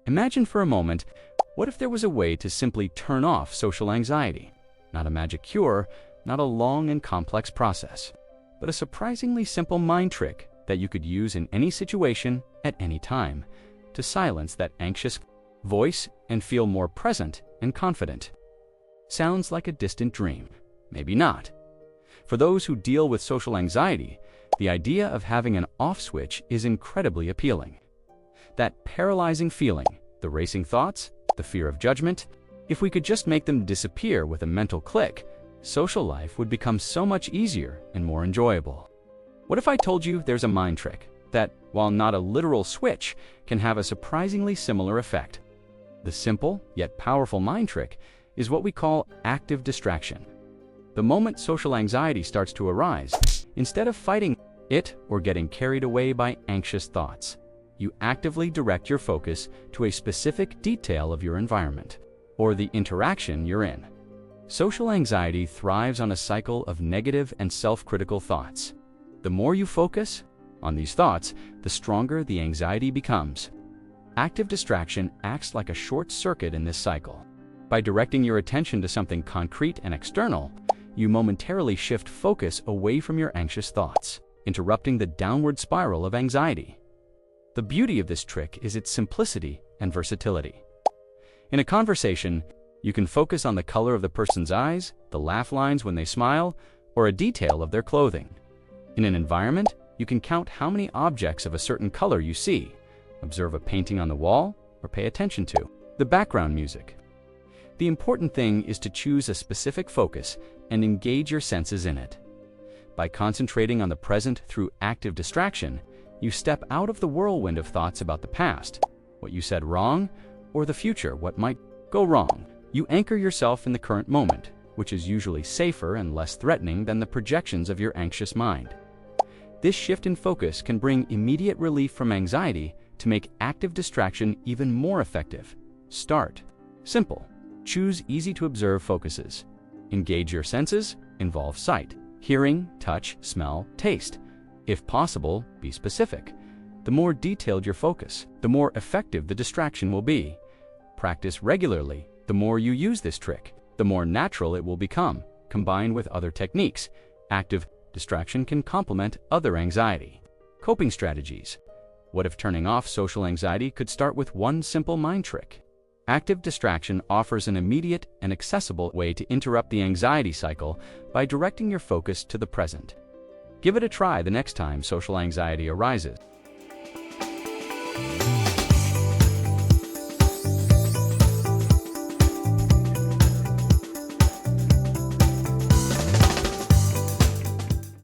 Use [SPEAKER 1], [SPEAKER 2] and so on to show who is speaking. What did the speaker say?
[SPEAKER 1] Imagine for a moment, what if there was a way to simply turn off social anxiety? Not a magic cure, not a long and complex process, but a surprisingly simple mind trick that you could use in any situation at any time to silence that anxious voice and feel more present and confident. Sounds like a distant dream. Maybe not. For those who deal with social anxiety, the idea of having an off switch is incredibly appealing. That paralyzing feeling, the racing thoughts, the fear of judgment, if we could just make them disappear with a mental click, social life would become so much easier and more enjoyable. What if I told you there's a mind trick that, while not a literal switch, can have a surprisingly similar effect? The simple yet powerful mind trick is what we call active distraction. The moment social anxiety starts to arise, instead of fighting it or getting carried away by anxious thoughts, you actively direct your focus to a specific detail of your environment or the interaction you're in. Social anxiety thrives on a cycle of negative and self-critical thoughts. The more you focus on these thoughts, the stronger the anxiety becomes. Active distraction acts like a short circuit in this cycle. By directing your attention to something concrete and external, you momentarily shift focus away from your anxious thoughts, interrupting the downward spiral of anxiety. The beauty of this trick is its simplicity and versatility. In a conversation, you can focus on the color of the person's eyes, the laugh lines when they smile, or a detail of their clothing. In an environment, you can count how many objects of a certain color you see, observe a painting on the wall, or pay attention to the background music. The important thing is to choose a specific focus and engage your senses in it. By concentrating on the present through active distraction, you step out of the whirlwind of thoughts about the past, what you said wrong, or the future, what might go wrong. You anchor yourself in the current moment, which is usually safer and less threatening than the projections of your anxious mind. This shift in focus can bring immediate relief from anxiety to make active distraction even more effective. Start simple. Choose easy-to-observe focuses. Engage your senses, involve sight, hearing, touch, smell, taste. If possible, be specific. The more detailed your focus, the more effective the distraction will be. Practice regularly. The more you use this trick, the more natural it will become. Combined with other techniques, active distraction can complement other anxiety coping strategies. What if turning off social anxiety could start with one simple mind trick? Active distraction offers an immediate and accessible way to interrupt the anxiety cycle by directing your focus to the present. Give it a try the next time social anxiety arises.